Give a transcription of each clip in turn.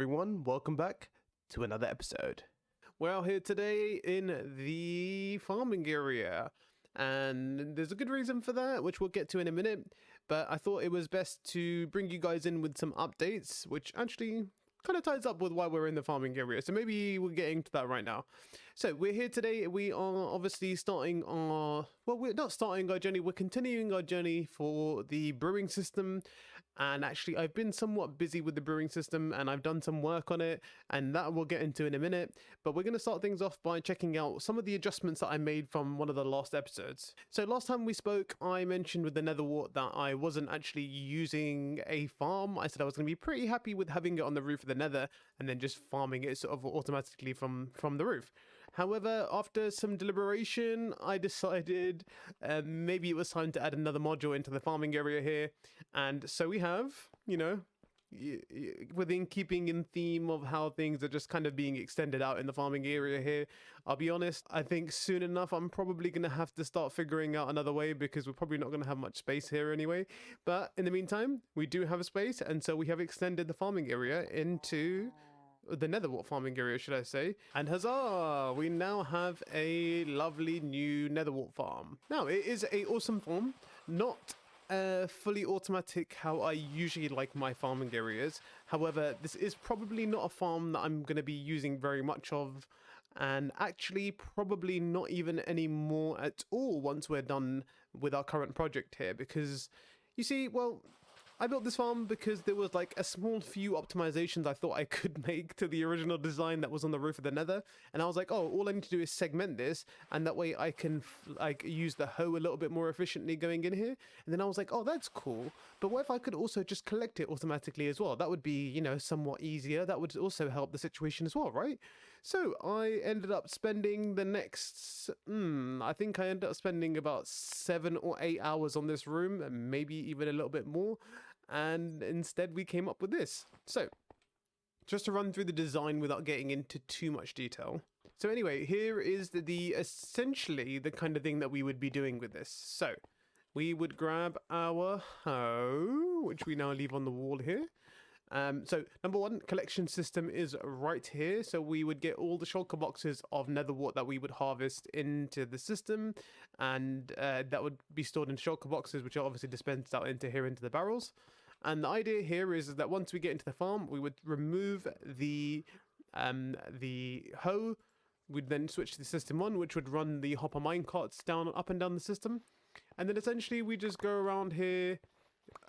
everyone, welcome back to another episode. We're out here today in the farming area, and there's a good reason for that, which we'll get to in a minute, but I thought it was best to bring you guys in with some updates, which actually kind of ties up with why we're in the farming area, so maybe we're getting to that right now. So we're here today. We are obviously starting our, well, we're not starting our journey, we're continuing our journey for the brewing system. And actually I've been somewhat busy with the brewing system and I've done some work on it, and that we'll get into in a minute. But we're going to start things off by checking out some of the adjustments that I made from one of the last episodes. So last time we spoke, I mentioned with the Netherwart that I wasn't actually using a farm. I said I was going to be pretty happy with having it on the roof of the Nether and then just farming it sort of automatically from the roof. However, after some deliberation, I decided maybe it was time to add another module into the farming area here. And so we have, you know, within keeping in theme of how things are just kind of being extended out in the farming area here. I'll be honest, I think soon enough I'm probably going to have to start figuring out another way, because we're probably not going to have much space here anyway. But in the meantime, we do have a space, and so we have extended the farming area into the Netherworld farming area, should I say. And huzzah! We now have a lovely new Netherworld farm. Now, it is a awesome farm, not fully automatic how I usually like my farming areas. However, this is probably not a farm that I'm going to be using very much of, and actually probably not even any more at all once we're done with our current project here, because you see, well, I built this farm because there was like a small few optimizations I thought I could make to the original design that was on the roof of the Nether, and I was like, oh, all I need to do is segment this, and that way I can like use the hoe a little bit more efficiently going in here. And then I was like, oh, that's cool, but what if I could also just collect it automatically as well? That would be, you know, somewhat easier. That would also help the situation as well, right? So I ended up spending the next, I think I ended up spending about 7 or 8 hours on this room, and maybe even a little bit more. And instead we came up with this. So just to run through the design without getting into too much detail. So anyway, here is the essentially the kind of thing that we would be doing with this. So we would grab our hoe, which we now leave on the wall here. So number one, collection system is right here. So we would get all the shulker boxes of Netherwart that we would harvest into the system, and that would be stored in shulker boxes, which are obviously dispensed out into here into the barrels. And the idea here is that once we get into the farm, we would remove the hoe. We'd then switch to system 1, which would run the hopper minecarts up and down the system. And then essentially we just go around here,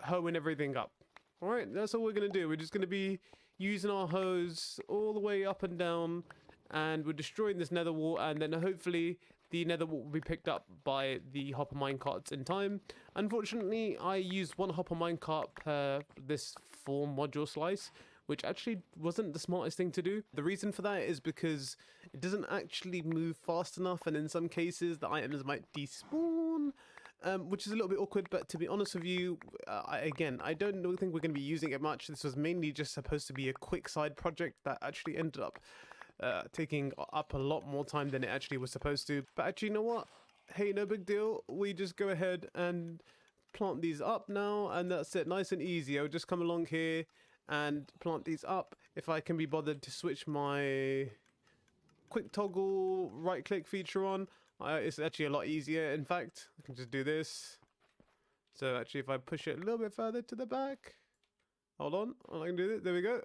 hoeing everything up. Alright, that's all we're going to do. We're just going to be using our hose all the way up and down, and we're destroying this nether wall, and then hopefully the nether wall will be picked up by the hopper minecarts in time. Unfortunately, I used one hopper minecart per this 4 module slice, which actually wasn't the smartest thing to do. The reason for that is because it doesn't actually move fast enough, and in some cases the items might despawn. Which is a little bit awkward, but to be honest with you, I don't think we're going to be using it much. This was mainly just supposed to be a quick side project that actually ended up taking up a lot more time than it actually was supposed to. But actually, you know what? Hey, no big deal. We just go ahead and plant these up now, and that's it. Nice and easy. I'll just come along here and plant these up. If I can be bothered to switch my quick toggle right click feature on, it's actually a lot easier. In fact, I can just do this. So actually, if I push it a little bit further to the back, hold on, I can do this. There we go.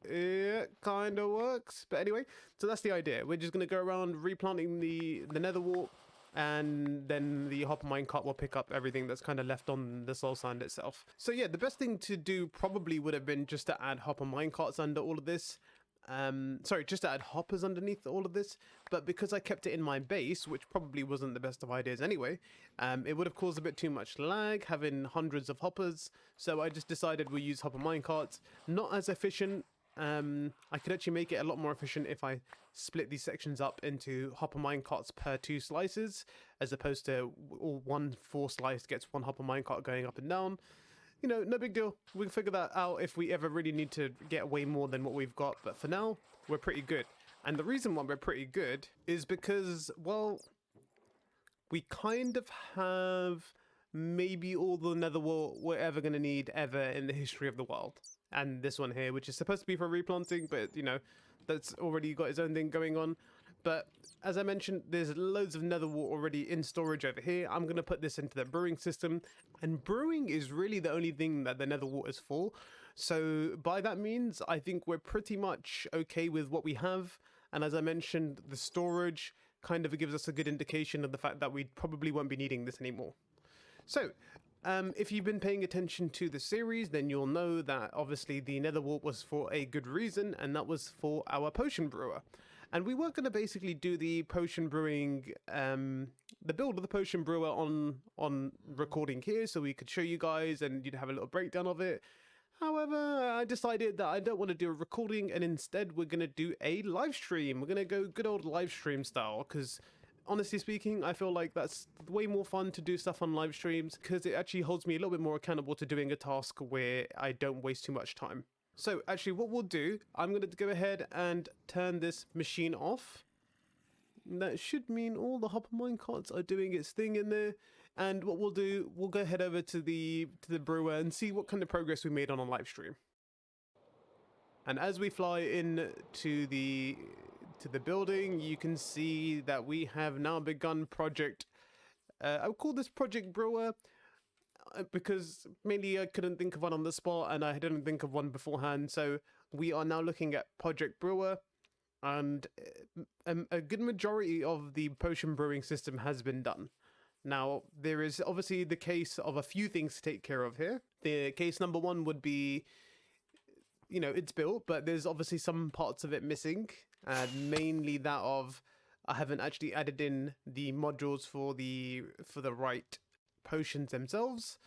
It kind of works. But anyway, so that's the idea. We're just going to go around replanting the Netherwart, and then the hopper minecart will pick up everything that's kind of left on the soul sand itself. So yeah, the best thing to do probably would have been just to add hopper minecarts under all of this. Sorry, just to add hoppers underneath all of this, but because I kept it in my base, which probably wasn't the best of ideas anyway, it would have caused a bit too much lag having hundreds of hoppers, so I just decided we'll use hopper minecarts. Not as efficient. I could actually make it a lot more efficient if I split these sections up into hopper minecarts per 2 slices, as opposed to all 1 4 slice gets 1 hopper minecart going up and down. You know, no big deal. We can figure that out if we ever really need to get way more than what we've got. But for now, we're pretty good. And the reason why we're pretty good is because, well, we kind of have maybe all the Netherworld we're ever going to need ever in the history of the world. and this one here, which is supposed to be for replanting, but you know, that's already got its own thing going on. But as I mentioned, there's loads of netherwort already in storage over here. I'm going to put this into the brewing system, and brewing is really the only thing that the netherwort is for. So by that means, I think we're pretty much okay with what we have. And as I mentioned, the storage kind of gives us a good indication of the fact that we probably won't be needing this anymore. So if you've been paying attention to the series, then you'll know that obviously the netherwort was for a good reason, and that was for our potion brewer. And we were going to basically do the potion brewing, the build of the potion brewer on recording here, so we could show you guys and you'd have a little breakdown of it. However, I decided that I don't want to do a recording, and instead we're going to do a live stream. We're going to go good old live stream style, because honestly speaking, I feel like that's way more fun to do stuff on live streams, because it actually holds me a little bit more accountable to doing a task where I don't waste too much time. So actually what we'll do, I'm going to go ahead and turn this machine off. That should mean all the hopper minecarts are doing its thing in there. And what we'll do, we'll go head over to the brewer and see what kind of progress we made on a live stream. And as we fly in to the building, you can see that we have now begun project. I would call this Project Brewer, because mainly I couldn't think of one on the spot and I didn't think of one beforehand. So we are now looking at Project Brewer, and a good majority of the potion brewing system has been done. Now, there is obviously the case of a few things to take care of here. The case number one would be, you know, it's built, but there's obviously some parts of it missing, and mainly that of I haven't actually added in the modules for the right potions themselves.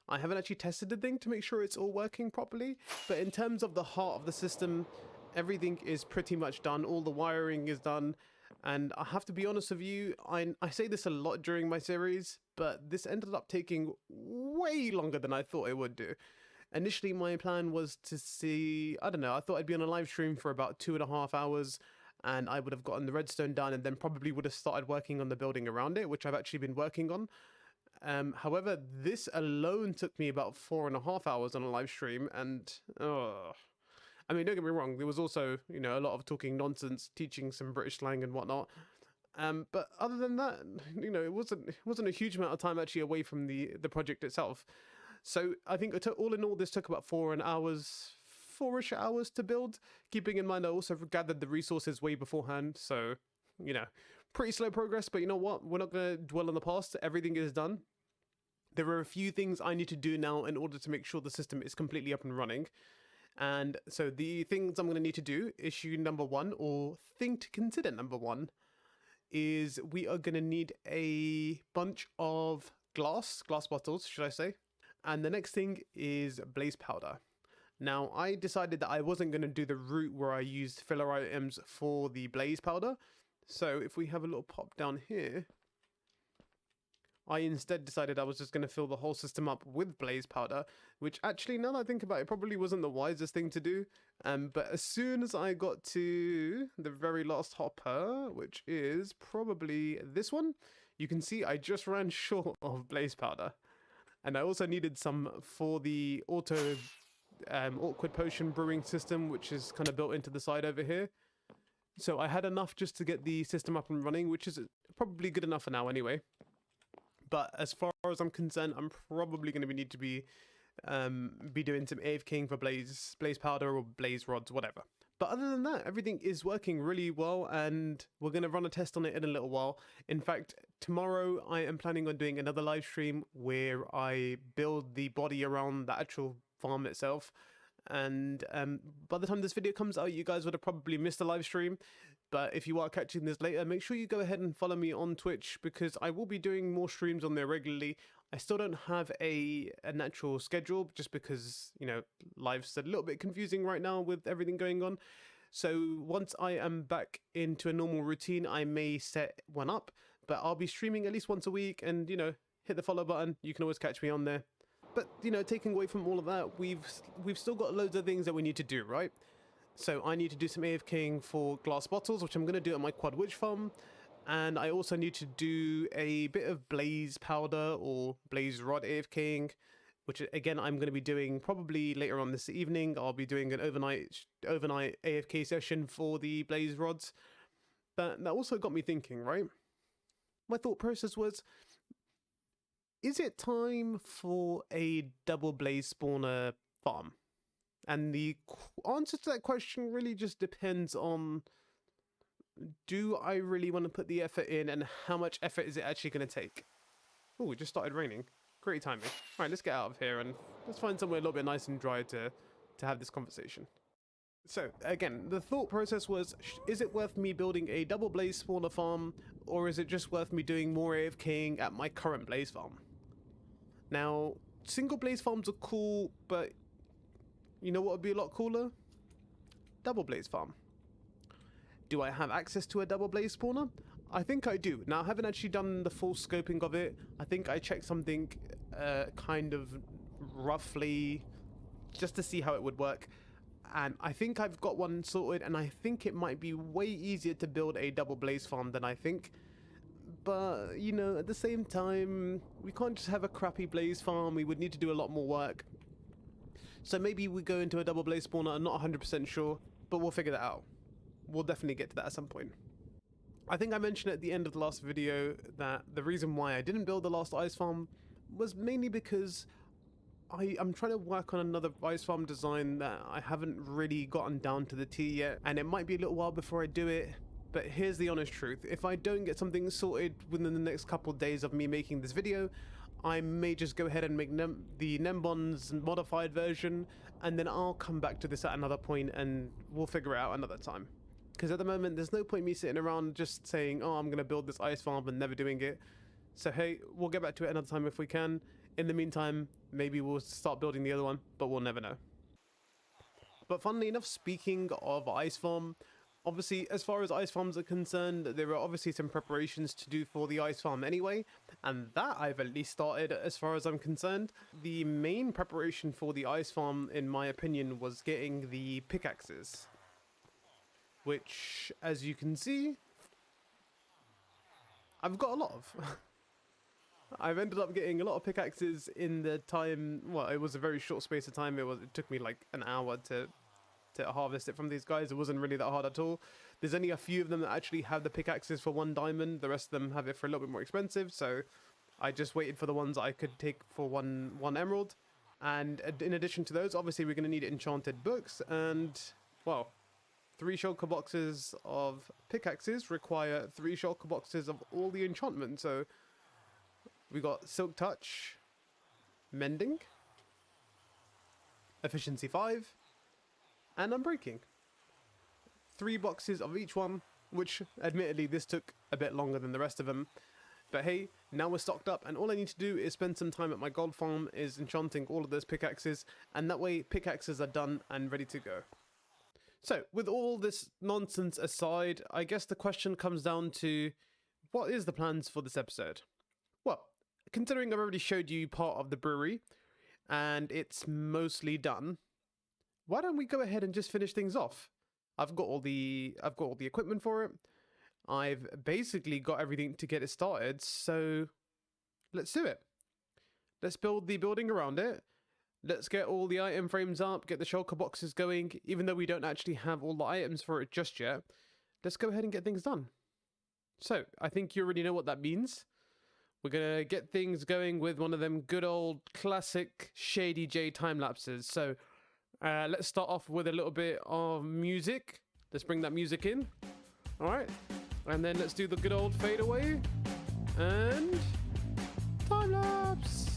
I haven't actually tested the thing to make sure it's all working properly, but in terms of the heart of the system, everything is pretty much done. All the wiring is done. And I have to be honest with you, I say this a lot during my series, but this ended up taking way longer than I thought it would do. Initially, my plan was to see, I don't know, I thought I'd be on a live stream for about 2.5 hours, and I would have gotten the redstone done and then probably would have started working on the building around it, which I've actually been working on. However, this alone took me about 4.5 hours on a live stream, and I mean, don't get me wrong, there was also, you know, a lot of talking nonsense, teaching some British slang and whatnot. But other than that, you know, it wasn't a huge amount of time actually away from the project itself. So I think all in all, this took about 4-ish hours to build, keeping in mind I also gathered the resources way beforehand. So, you know, pretty slow progress, but you know what? We're not going to dwell on the past. Everything is done. There are a few things I need to do now in order to make sure the system is completely up and running. And so the things I'm going to need to do, issue number one, or thing to consider number one, is we are going to need a bunch of glass bottles, should I say. And the next thing is blaze powder. Now, I decided that I wasn't going to do the route where I used filler items for the blaze powder. So if we have a little pop down here, I instead decided I was just going to fill the whole system up with blaze powder, which actually, now that I think about it, probably wasn't the wisest thing to do. But as soon as I got to the very last hopper, which is probably this one, you can see I just ran short of blaze powder. And I also needed some for the awkward potion brewing system, which is kind of built into the side over here. So I had enough just to get the system up and running, which is probably good enough for now anyway. But as far as I'm concerned, I'm probably going to need to be doing some AFKing for blaze powder or blaze rods, whatever. But other than that, everything is working really well, and we're going to run a test on it in a little while. In fact, tomorrow I am planning on doing another live stream where I build the body around the actual farm itself. And by the time this video comes out, you guys would have probably missed the live stream. But if you are catching this later, make sure you go ahead and follow me on Twitch, because I will be doing more streams on there regularly. I still don't have a natural schedule, just because, you know, life's a little bit confusing right now with everything going on. So once I am back into a normal routine, I may set one up, but I'll be streaming at least once a week, and, you know, hit the follow button. You can always catch me on there. But, you know, taking away from all of that, we've still got loads of things that we need to do, right? So I need to do some AFKing for glass bottles, which I'm going to do at my quad witch farm. And I also need to do a bit of blaze powder or blaze rod AFKing, which again I'm going to be doing probably later on this evening. I'll be doing an overnight AFK session for the blaze rods. But that also got me thinking, right? My thought process was, is it time for a double blaze spawner farm? And the answer to that question really just depends on, do I really want to put the effort in, and how much effort is it actually going to take? Oh, it just started raining. Great timing. All right, let's get out of here and let's find somewhere a little bit nice and dry to have this conversation. So again, the thought process was, is it worth me building a double blaze spawner farm, or is it just worth me doing more AFKing at my current blaze farm? Now, single blaze farms are cool, but you know what would be a lot cooler? Double blaze farm. Do I have access to a double blaze spawner? I think I do. Now, I haven't actually done the full scoping of it. I think I checked something kind of roughly just to see how it would work. And I think I've got one sorted, and I think it might be way easier to build a double blaze farm than I think. But, you know, at the same time, we can't just have a crappy blaze farm. We would need to do a lot more work. So maybe we go into a double blaze spawner. I'm not 100% sure, but we'll figure that out. We'll definitely get to that at some point. I think I mentioned at the end of the last video that the reason why I didn't build the last ice farm was mainly because I'm trying to work on another ice farm design that I haven't really gotten down to the T yet, and it might be a little while before I do it. But here's the honest truth: if I don't get something sorted within the next couple of days of me making this video, I may just go ahead and make the Nembon's modified version, and then I'll come back to this at another point and we'll figure it out another time. Because at the moment, there's no point me sitting around just saying, oh, I'm going to build this ice farm and never doing it. So hey, we'll get back to it another time if we can. In the meantime, maybe we'll start building the other one, but we'll never know. But funnily enough, speaking of ice farm, obviously, as far as ice farms are concerned, there are obviously some preparations to do for the ice farm anyway, and that I've at least started as far as I'm concerned. The main preparation for the ice farm, in my opinion, was getting the pickaxes, which, as you can see, I've got a lot of. I've ended up getting a lot of pickaxes in the time, well, it was a very short space of time. It took me like an hour to harvest it from these guys. It wasn't really that hard at all. There's only a few of them that actually have the pickaxes for 1 diamond. The rest of them have it for a little bit more expensive. So I just waited for the ones I could take for one emerald. And in addition to those, obviously we're going to need enchanted books. And, well, 3 shulker boxes of pickaxes require 3 shulker boxes of all the enchantment. So we got Silk Touch, Mending, Efficiency 5, and Unbreaking. 3 boxes of each one, which admittedly this took a bit longer than the rest of them. But hey, now we're stocked up, and all I need to do is spend some time at my gold farm is enchanting all of those pickaxes, and that way pickaxes are done and ready to go. So with all this nonsense aside, I guess the question comes down to, what is the plans for this episode? Well, considering I've already showed you part of the brewery and it's mostly done, why don't we go ahead and just finish things off? I've got all the equipment for it. I've basically got everything to get it started, so let's do it. Let's build the building around it. Let's get all the item frames up, get the shulker boxes going, even though we don't actually have all the items for it just yet. Let's go ahead and get things done. So, I think you already know what that means. We're going to get things going with one of them good old classic ShaydeeJay time lapses. So, let's start off with a little bit of music. Let's bring that music in. Alright. And then let's do the good old fadeaway. And time lapse.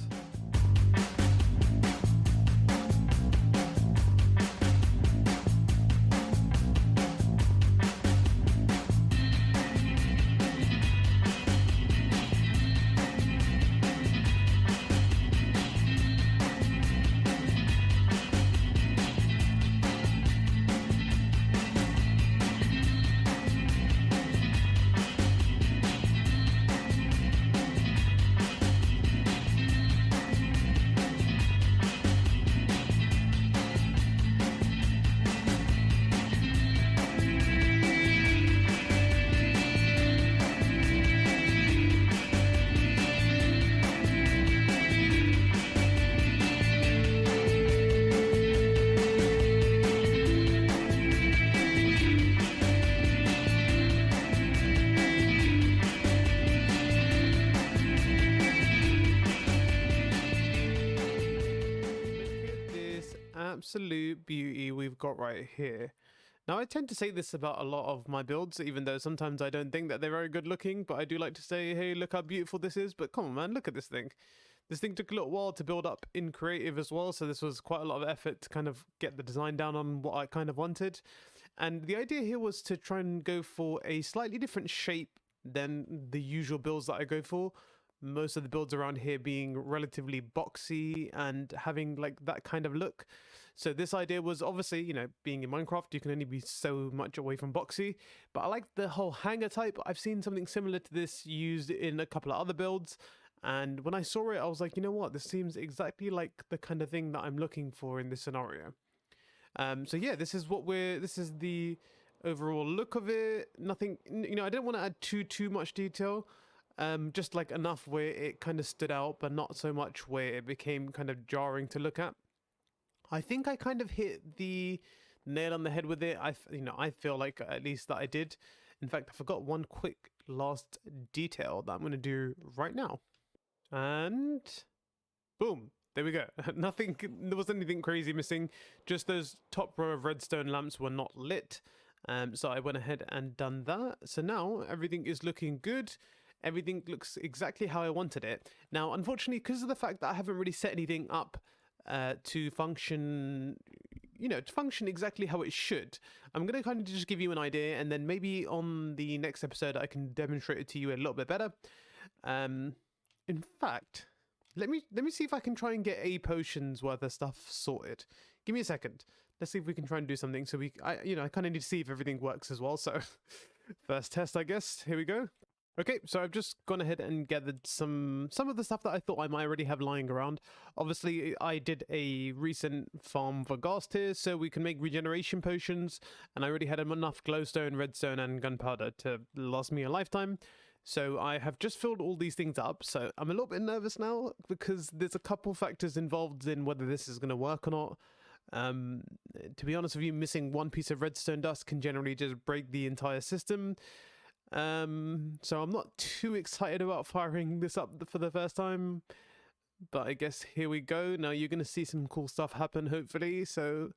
absolute beauty we've got right here. Now, I tend to say this about a lot of my builds, even though sometimes I don't think that they're very good looking, but I do like to say, hey, look how beautiful this is. But come on, man, look at this thing. This thing took a little while to build up in creative as well, so this was quite a lot of effort to kind of get the design down on what I kind of wanted. And the idea here was to try and go for a slightly different shape than the usual builds that I go for. Most of the builds around here being relatively boxy and having like that kind of look. So this idea was obviously, you know, being in Minecraft, you can only be so much away from boxy, but I like the whole hanger type. I've seen something similar to this used in a couple of other builds. And when I saw it, I was like, you know what, this seems exactly like the kind of thing that I'm looking for in this scenario. So yeah, this is the overall look of it. Nothing, you know, I didn't want to add too much detail. Just like enough where it kind of stood out, but not so much where it became kind of jarring to look at. I think I kind of hit the nail on the head with it. I feel like at least that I did. In fact, I forgot one quick last detail that I'm going to do right now. And boom, there we go. Nothing, there wasn't anything crazy missing. Just those top row of redstone lamps were not lit. So I went ahead and done that. So now everything is looking good. Everything looks exactly how I wanted it. Now, unfortunately, because of the fact that I haven't really set anything up to function, you know, to function exactly how it should, I'm going to kind of just give you an idea, and then maybe on the next episode I can demonstrate it to you a little bit better. In fact, let me see if I can try and get a potion's worth of stuff sorted. Give me a second. Let's see if we can try and do something. So I kind of need to see if everything works as well. So first test, I guess. Here we go. Okay, so I've just gone ahead and gathered some of the stuff that I thought I might already have lying around. Obviously, I did a recent farm for ghast here, so we can make regeneration potions, and I already had enough glowstone, redstone, and gunpowder to last me a lifetime. So I have just filled all these things up, so I'm a little bit nervous now, because there's a couple factors involved in whether this is going to work or not. To be honest with you, missing one piece of redstone dust can generally just break the entire system. So I'm not too excited about firing this up for the first time, but I guess here we go. Now you're going to see some cool stuff happen, hopefully. So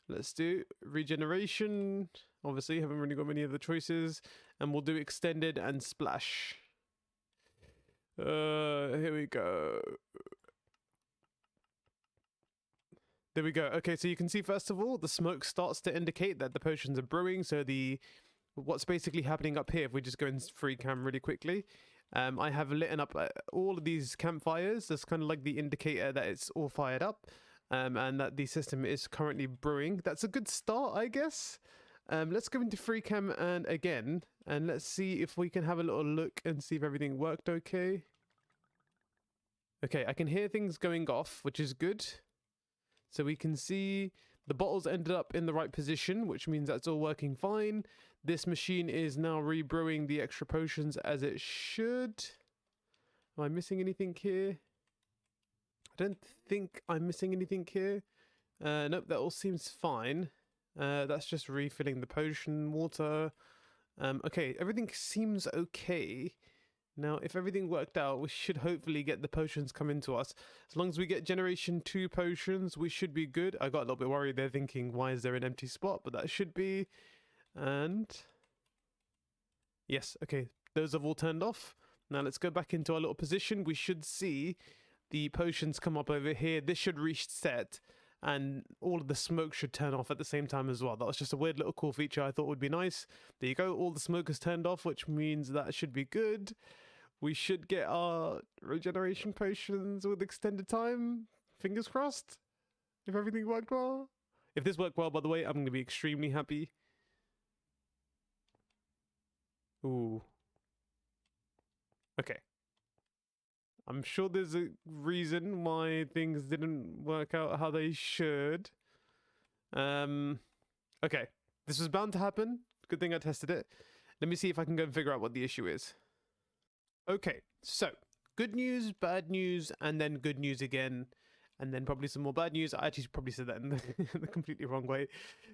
let's do regeneration. Obviously, haven't really got many of the choices, and we'll do extended and splash. Here we go. There we go. Okay, so you can see, first of all, the smoke starts to indicate that the potions are brewing. So what's basically happening up here, if we just go in free cam really quickly, I have lit up all of these campfires. That's kind of like the indicator that it's all fired up, and that the system is currently brewing. That's a good start, I guess. Let's go into free cam and again, and let's see if we can have a little look and see if everything worked okay. Okay, I can hear things going off, which is good. So we can see the bottles ended up in the right position, which means that's all working fine. This machine is now rebrewing the extra potions as it should. Am I missing anything here? I don't think I'm missing anything here. Nope, that all seems fine. That's just refilling the potion water. Okay, everything seems okay. Now, if everything worked out, we should hopefully get the potions coming to us. As long as we get generation 2 potions, we should be good. I got a little bit worried there, thinking, why is there an empty spot? But that should be. And yes, okay, those have all turned off. Now let's go back into our little position. We should see the potions come up over here. This should reset, and all of the smoke should turn off at the same time as well. That was just a weird little cool feature I thought would be nice. There you go, all the smoke has turned off, which means that should be good. We should get our regeneration potions with extended time. Fingers crossed. If everything worked well. If this worked well, by the way, I'm going to be extremely happy. Ooh. Okay. I'm sure there's a reason why things didn't work out how they should. Okay. This was bound to happen. Good thing I tested it. Let me see if I can go and figure out what the issue is. Okay, so good news, bad news, and then good news again, and then probably some more bad news. I actually probably said that in the completely wrong way.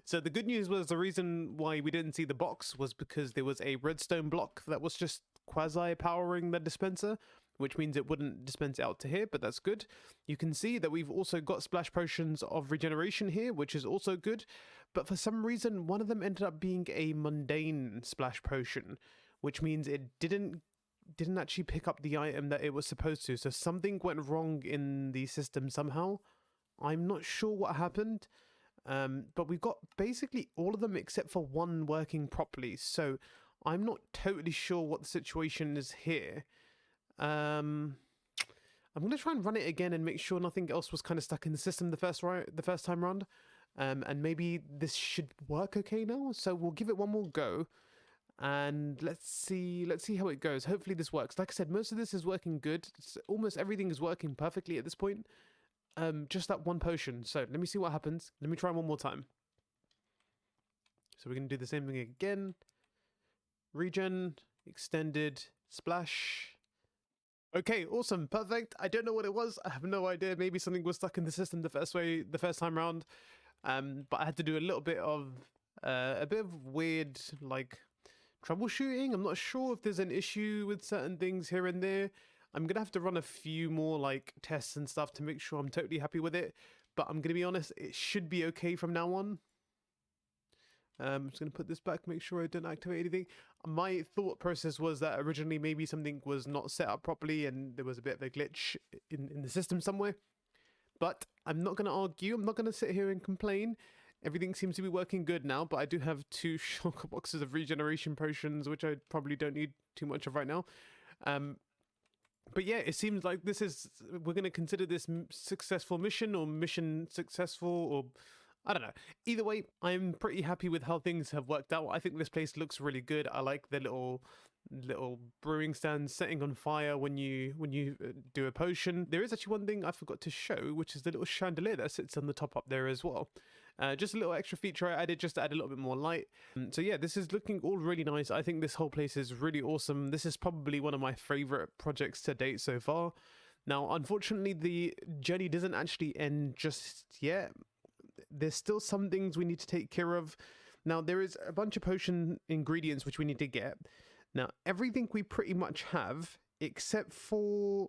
So the good news was the reason why we didn't see the box was because there was a redstone block that was just quasi-powering the dispenser, which means it wouldn't dispense it out to here, but that's good. You can see that we've also got splash potions of regeneration here, which is also good. But for some reason, one of them ended up being a mundane splash potion, which means it didn't actually pick up the item that it was supposed to. So something went wrong in the system somehow. I'm not sure what happened. But we've got basically all of them except for one working properly. So I'm not totally sure what the situation is here. I'm going to try and run it again and make sure nothing else was kind of stuck in the system the first time round. And maybe this should work okay now. So we'll give it one more go. And let's see how it goes. Hopefully this works. Like I said, most of this is working good. Almost everything is working perfectly at this point. Just that one potion. So let me see what happens. Let me try one more time. So we're going to do the same thing again. Regen, extended, splash. Okay, awesome, perfect. I don't know what it was. I have no idea. Maybe something was stuck in the system the first time round. But I had to do a little bit of weird like troubleshooting. I'm not sure if there's an issue with certain things here and there. I'm gonna have to run a few more like tests and stuff to make sure I'm totally happy with it. But I'm gonna be honest, it should be okay from now on. I'm just gonna put this back, make sure I don't activate anything. My thought process was that originally maybe something was not set up properly and there was a bit of a glitch in the system somewhere. But I'm not gonna argue. I'm not gonna sit here and complain. Everything seems to be working good now, but I do have 2 shulker boxes of regeneration potions, which I probably don't need too much of right now. But yeah, it seems like we're going to consider this successful mission or mission successful, or I don't know. Either way, I'm pretty happy with how things have worked out. I think this place looks really good. I like the little brewing stand setting on fire when you do a potion. There is actually one thing I forgot to show, which is the little chandelier that sits on the top up there as well. Just a little extra feature I added just to add a little bit more light. So yeah, this is looking all really nice. I think this whole place is really awesome. This is probably one of my favorite projects to date so far. Now, unfortunately, the journey doesn't actually end just yet. There's still some things we need to take care of. Now, there is a bunch of potion ingredients which we need to get. Now, everything we pretty much have, except for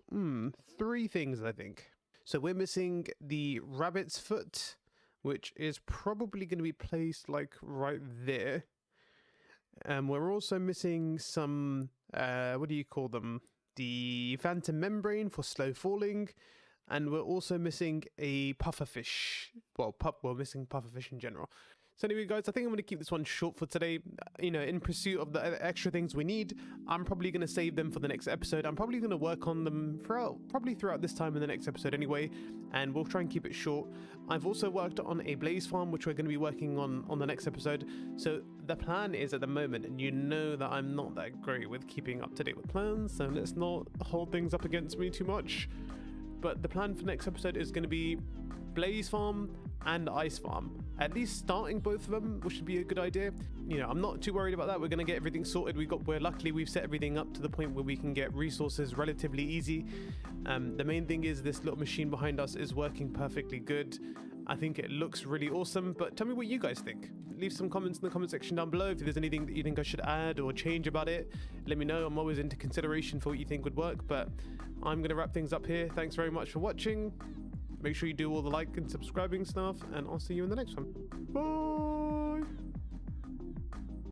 3 things, I think. So we're missing the rabbit's foot, which is probably going to be placed like right there. We're also missing some, what do you call them? The phantom membrane for slow falling. And we're also missing a pufferfish. Well, we're missing pufferfish in general. So anyway, guys, I think I'm going to keep this one short for today. You know, in pursuit of the extra things we need, I'm probably going to save them for the next episode. I'm probably going to work on them throughout this time in the next episode anyway, and we'll try and keep it short. I've also worked on a blaze farm, which we're going to be working on the next episode. So the plan is at the moment, and you know that I'm not that great with keeping up to date with plans, so let's not hold things up against me too much. But the plan for next episode is going to be blaze farm and ice farm, at least starting both of them, which should be a good idea. You know, I'm not too worried about that. We're going to get everything sorted. Luckily we've set everything up to the point where we can get resources relatively easy. The main thing is this little machine behind us is working perfectly good. I think it looks really awesome, but tell me what you guys think. Leave some comments in the comment section down below. If there's anything that you think I should add or change about it, let me know. I'm always into consideration for what you think would work, but I'm going to wrap things up here. Thanks very much for watching. Make sure you do all the like and subscribing stuff, and I'll see you in the next one. Bye!